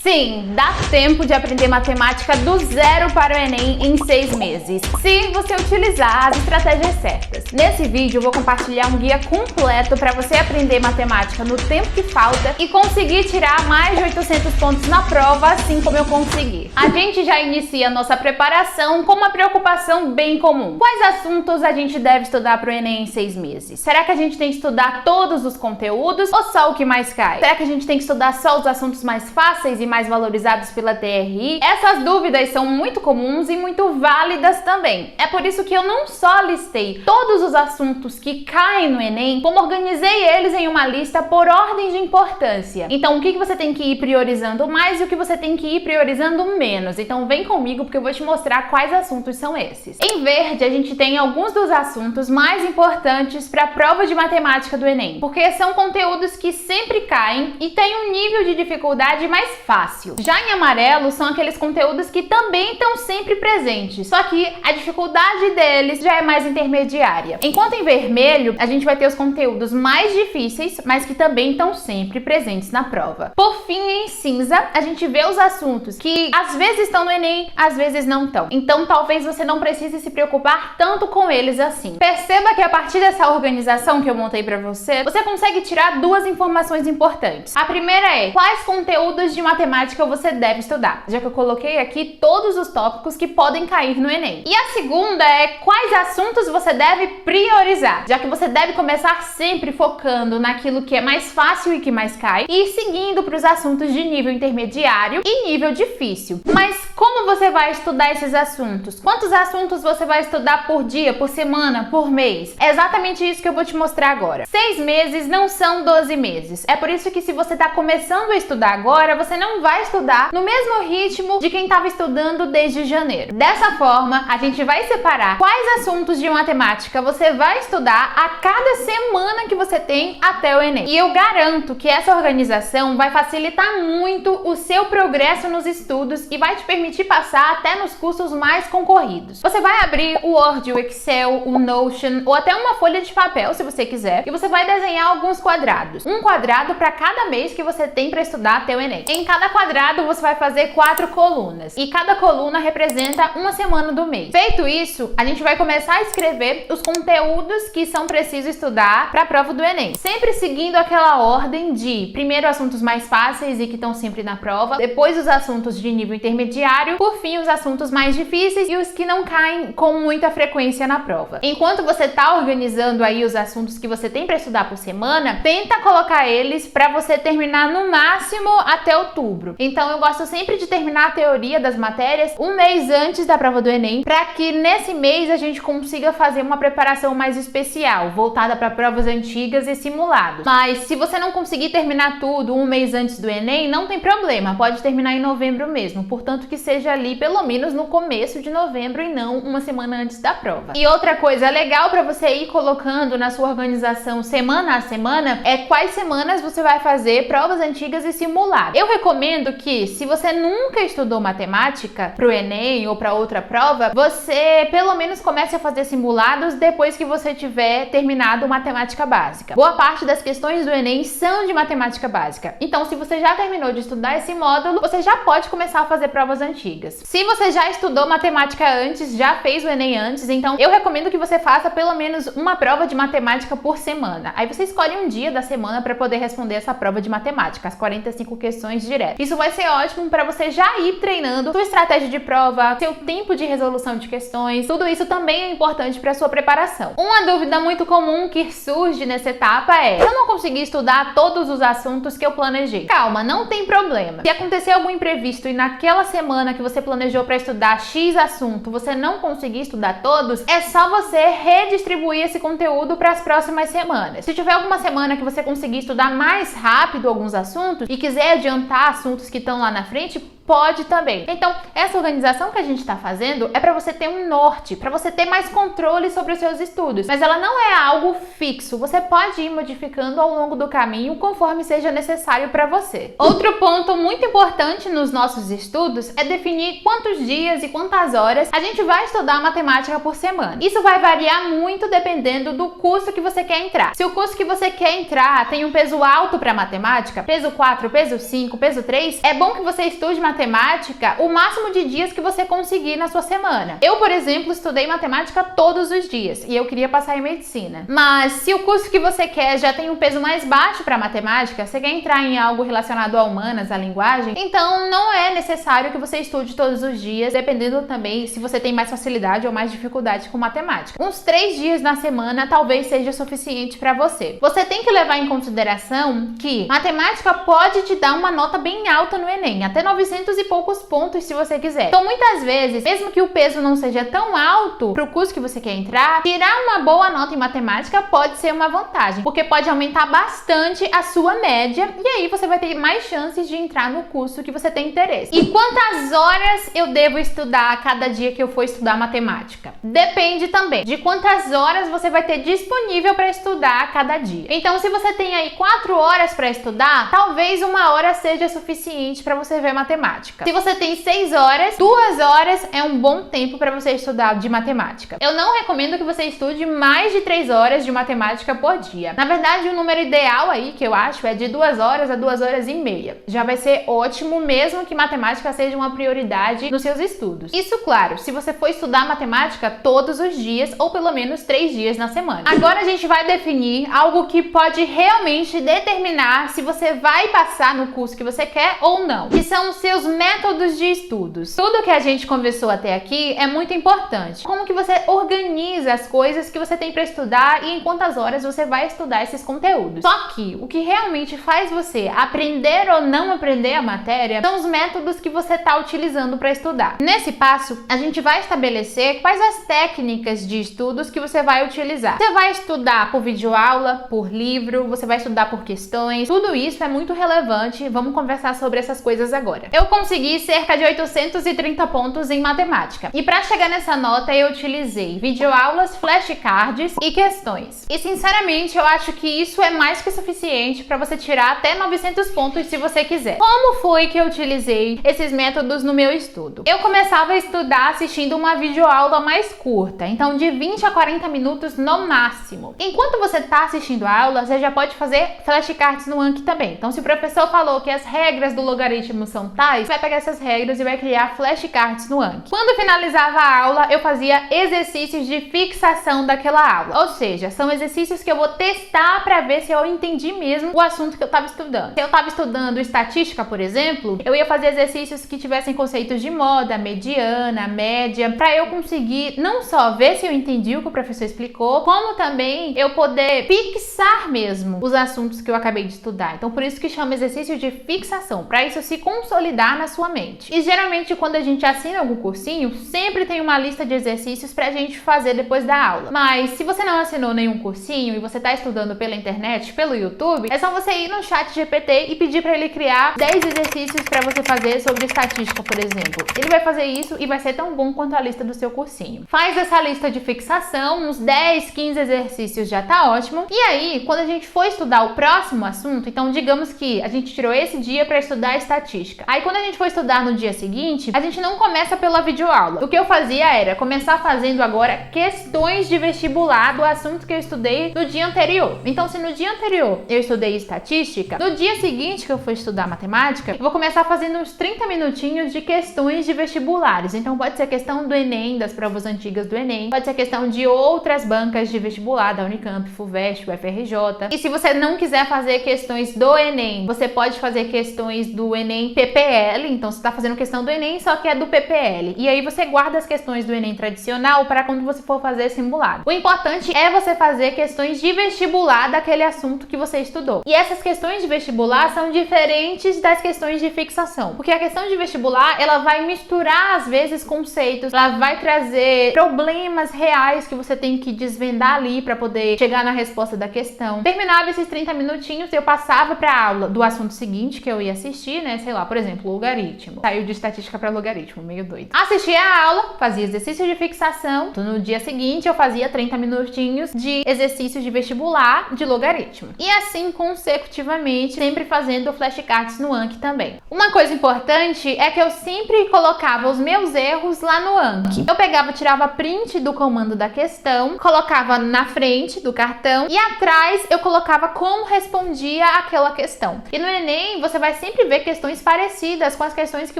Sim, dá tempo de aprender matemática do zero para o Enem em 6 meses, se você utilizar as estratégias certas. Nesse vídeo eu vou compartilhar um guia completo para você aprender matemática no tempo que falta e conseguir tirar mais de 800 pontos na prova, assim como eu consegui. A gente já inicia a nossa preparação com uma preocupação bem comum. Quais assuntos a gente deve estudar para o Enem em 6 meses? Será que a gente tem que estudar todos os conteúdos ou só o que mais cai? Será que a gente tem que estudar só os assuntos mais fáceis e mais valorizados pela TRI? Essas dúvidas são muito comuns e muito válidas também. É por isso que eu não só listei todos os assuntos que caem no Enem, como organizei eles em uma lista por ordem de importância. Então, o que você tem que ir priorizando mais e o que você tem que ir priorizando menos. Então, vem comigo porque eu vou te mostrar quais assuntos são esses. Em verde, a gente tem alguns dos assuntos mais importantes para a prova de matemática do Enem, porque são conteúdos que sempre caem e têm um nível de dificuldade mais fácil. Já em amarelo são aqueles conteúdos que também estão sempre presentes, só que a dificuldade deles já é mais intermediária. Enquanto em vermelho, a gente vai ter os conteúdos mais difíceis, mas que também estão sempre presentes na prova. Por fim, em cinza, a gente vê os assuntos que às vezes estão no Enem, às vezes não estão. Então, talvez você não precise se preocupar tanto com eles assim. Perceba que a partir dessa organização que eu montei para você, você consegue tirar duas informações importantes. A primeira é quais conteúdos de matemática você deve estudar, já que eu coloquei aqui todos os tópicos que podem cair no Enem. E a segunda é quais assuntos você deve priorizar, já que você deve começar sempre focando naquilo que é mais fácil e que mais cai, e seguindo para os assuntos de nível intermediário e nível difícil. Mas como você vai estudar esses assuntos? Quantos assuntos você vai estudar por dia, por semana, por mês? É exatamente isso que eu vou te mostrar agora. 6 meses não são 12 meses. É por isso que se você está começando a estudar agora, você não vai estudar no mesmo ritmo de quem estava estudando desde janeiro. Dessa forma, a gente vai separar quais assuntos de matemática você vai estudar a cada semana que você tem até o Enem. E eu garanto que essa organização vai facilitar muito o seu progresso nos estudos e vai te permitir passar até nos cursos mais concorridos. Você vai abrir o Word, o Excel, o Notion ou até uma folha de papel, se você quiser, e você vai desenhar alguns quadrados. Um quadrado para cada mês que você tem para estudar até o Enem. Em cada quadrado você vai fazer 4 colunas e cada coluna representa uma semana do mês. Feito isso, a gente vai começar a escrever os conteúdos que são precisos estudar para a prova do Enem, sempre seguindo aquela ordem de primeiro assuntos mais fáceis e que estão sempre na prova, depois os assuntos de nível intermediário, por fim os assuntos mais difíceis e os que não caem com muita frequência na prova. Enquanto você está organizando aí os assuntos que você tem para estudar por semana, tenta colocar eles para você terminar no máximo até outubro. Então eu gosto sempre de terminar a teoria das matérias um mês antes da prova do Enem, para que nesse mês a gente consiga fazer uma preparação mais especial, voltada para provas antigas e simulados. Mas se você não conseguir terminar tudo um mês antes do Enem, não tem problema, pode terminar em novembro mesmo, portanto que seja ali pelo menos no começo de novembro e não uma semana antes da prova. E outra coisa legal para você ir colocando na sua organização semana a semana é quais semanas você vai fazer provas antigas e simuladas. Eu recomendo que, se você nunca estudou matemática para o Enem ou para outra prova, você pelo menos comece a fazer simulados depois que você tiver terminado matemática básica. Boa parte das questões do Enem são de matemática básica. Então, se você já terminou de estudar esse módulo, você já pode começar a fazer provas antigas. Se você já estudou matemática antes, já fez o Enem antes, então eu recomendo que você faça pelo menos uma prova de matemática por semana. Aí você escolhe um dia da semana para poder responder essa prova de matemática, as 45 questões direto. Isso vai ser ótimo para você já ir treinando sua estratégia de prova, seu tempo de resolução de questões. Tudo isso também é importante para sua preparação. Uma dúvida muito comum que surge nessa etapa é: se eu não conseguir estudar todos os assuntos que eu planejei? Calma, não tem problema. Se acontecer algum imprevisto e naquela semana que você planejou para estudar X assunto, você não conseguir estudar todos, é só você redistribuir esse conteúdo para as próximas semanas. Se tiver alguma semana que você conseguir estudar mais rápido alguns assuntos e quiser adiantar assuntos que estão lá na frente, Pode também. Então, essa organização que a gente está fazendo é para você ter um norte, para você ter mais controle sobre os seus estudos. Mas ela não é algo fixo. Você pode ir modificando ao longo do caminho conforme seja necessário para você. Outro ponto muito importante nos nossos estudos é definir quantos dias e quantas horas a gente vai estudar matemática por semana. Isso vai variar muito dependendo do curso que você quer entrar. Se o curso que você quer entrar tem um peso alto para matemática, peso 4, peso 5, peso 3, é bom que você estude matemática o máximo de dias que você conseguir na sua semana. Eu, por exemplo, estudei matemática todos os dias e eu queria passar em medicina. Mas se o curso que você quer já tem um peso mais baixo para matemática, você quer entrar em algo relacionado a humanas, a linguagem, então não é necessário que você estude todos os dias, dependendo também se você tem mais facilidade ou mais dificuldade com matemática. Uns 3 dias na semana talvez seja suficiente para você. Você tem que levar em consideração que matemática pode te dar uma nota bem alta no Enem, até 900 e poucos pontos se você quiser. Então muitas vezes, mesmo que o peso não seja tão alto para o curso que você quer entrar, tirar uma boa nota em matemática pode ser uma vantagem, porque pode aumentar bastante a sua média e aí você vai ter mais chances de entrar no curso que você tem interesse. E quantas horas eu devo estudar a cada dia que eu for estudar matemática? Depende também de quantas horas você vai ter disponível para estudar a cada dia. Então, se você tem aí 4 horas para estudar, talvez 1 hora seja suficiente para você ver matemática. Se você tem 6 horas, 2 horas é um bom tempo para você estudar de matemática. Eu não recomendo que você estude mais de 3 horas de matemática por dia. Na verdade, o número ideal aí que eu acho é de 2 horas a 2 horas e meia. Já vai ser ótimo, mesmo que matemática seja uma prioridade nos seus estudos. Isso, claro, se você for estudar matemática todos os dias ou pelo menos 3 dias na semana. Agora a gente vai definir algo que pode realmente determinar se você vai passar no curso que você quer ou não, que são os seus métodos de estudos. Tudo que a gente conversou até aqui é muito importante. Como que você organiza as coisas que você tem para estudar e em quantas horas você vai estudar esses conteúdos. Só que o que realmente faz você aprender ou não aprender a matéria são os métodos que você está utilizando para estudar. Nesse passo, a gente vai estabelecer quais as técnicas de estudos que você vai utilizar. Você vai estudar por videoaula, por livro, você vai estudar por questões. Tudo isso é muito relevante. Vamos conversar sobre essas coisas agora. Eu consegui cerca de 830 pontos em matemática. E para chegar nessa nota, eu utilizei videoaulas, flashcards e questões. E sinceramente, eu acho que isso é mais que suficiente para você tirar até 900 pontos se você quiser. Como foi que eu utilizei esses métodos no meu estudo? Eu começava a estudar assistindo uma videoaula mais curta, então de 20 a 40 minutos no máximo. Enquanto você está assistindo a aula, você já pode fazer flashcards no Anki também. Então, se o professor falou que as regras do logaritmo são tais, você vai pegar essas regras e vai criar flashcards no Anki. Quando finalizava a aula, eu fazia exercícios de fixação daquela aula. Ou seja, são exercícios que eu vou testar para ver se eu entendi mesmo o assunto que eu estava estudando. Se eu estava estudando estatística, por exemplo, eu ia fazer exercícios que tivessem conceitos de moda, mediana, média, para eu conseguir não só ver se eu entendi o que o professor explicou, como também eu poder fixar mesmo os assuntos que eu acabei de estudar. Então, por isso que chama exercício de fixação, para isso se consolidar na sua mente. E geralmente, quando a gente assina algum cursinho, sempre tem uma lista de exercícios pra gente fazer depois da aula. Mas se você não assinou nenhum cursinho e você tá estudando pela internet, pelo YouTube, é só você ir no chat GPT e pedir pra ele criar 10 exercícios pra você fazer sobre estatística, por exemplo. Ele vai fazer isso e vai ser tão bom quanto a lista do seu cursinho. Faz essa lista de fixação, uns 10, 15 exercícios já tá ótimo. E aí, quando a gente for estudar o próximo assunto, então digamos que a gente tirou esse dia pra estudar estatística. Aí quando a gente for estudar no dia seguinte, a gente não começa pela videoaula. O que eu fazia era começar fazendo agora questões de vestibular do assunto que eu estudei no dia anterior. Então, se no dia anterior eu estudei estatística, no dia seguinte que eu for estudar matemática, eu vou começar fazendo uns 30 minutinhos de questões de vestibulares. Então, pode ser questão do Enem, das provas antigas do Enem, pode ser questão de outras bancas de vestibular, da Unicamp, FUVEST, UFRJ. E se você não quiser fazer questões do Enem, você pode fazer questões do Enem PPL. Então, você está fazendo questão do Enem, só que é do PPL. E aí você guarda as questões do Enem tradicional para quando você for fazer simulado. O importante é você fazer questões de vestibular daquele assunto que você estudou. E essas questões de vestibular são diferentes das questões de fixação, porque a questão de vestibular, ela vai misturar às vezes conceitos, ela vai trazer problemas reais que você tem que desvendar ali para poder chegar na resposta da questão. Terminava esses 30 minutinhos, eu passava para a aula do assunto seguinte que eu ia assistir, né? Sei lá, por exemplo, logaritmo. Saiu de estatística para logaritmo, meio doido. Assistia a aula, fazia exercício de fixação. No dia seguinte eu fazia 30 minutinhos de exercício de vestibular de logaritmo. E assim consecutivamente, sempre fazendo flashcards no Anki também. Uma coisa importante é que eu sempre colocava os meus erros lá no Anki. Eu pegava, tirava print do comando da questão, colocava na frente do cartão e atrás eu colocava como respondia aquela questão. E no Enem você vai sempre ver questões parecidas com as questões que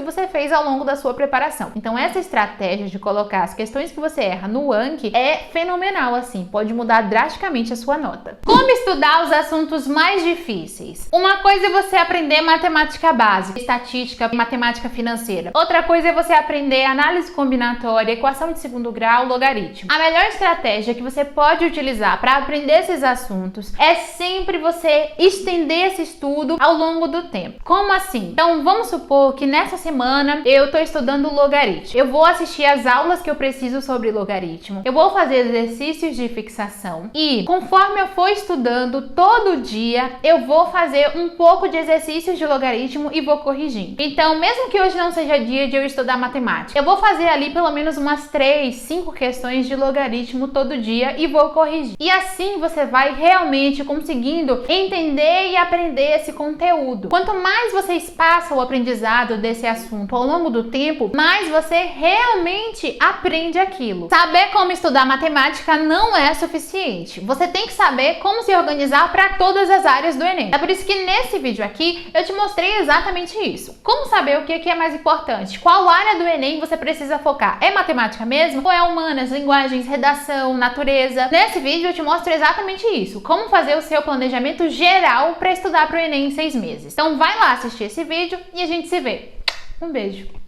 você fez ao longo da sua preparação. Então essa estratégia de colocar as questões que você erra no Anki é fenomenal assim, pode mudar drasticamente a sua nota. Como estudar os assuntos mais difíceis? Uma coisa é você aprender matemática básica, estatística, matemática financeira. Outra coisa é você aprender análise combinatória, equação de segundo grau, logaritmo. A melhor estratégia que você pode utilizar para aprender esses assuntos é sempre você estender esse estudo ao longo do tempo. Como assim? Então vamos supor que nessa semana eu estou estudando logaritmo. Eu vou assistir as aulas que eu preciso sobre logaritmo. Eu vou fazer exercícios de fixação e conforme eu for estudando todo dia, eu vou fazer um pouco de exercícios de logaritmo e vou corrigindo. Então, mesmo que hoje não seja dia de eu estudar matemática, eu vou fazer ali pelo menos umas 3, 5 questões de logaritmo todo dia e vou corrigir. E assim você vai realmente conseguindo entender e aprender esse conteúdo. Quanto mais você espaça o aprendizado desse assunto ao longo do tempo, mais você realmente aprende aquilo. Saber como estudar matemática não é suficiente. Você tem que saber como se organizar para todas as áreas do Enem. É por isso que nesse vídeo aqui eu te mostrei exatamente isso. Como saber o que é mais importante? Qual área do Enem você precisa focar? É matemática mesmo? Ou é humanas, linguagens, redação, natureza? Nesse vídeo eu te mostro exatamente isso. Como fazer o seu planejamento geral para estudar para o Enem em 6 meses. Então vai lá assistir esse vídeo e a gente se vê. Um beijo!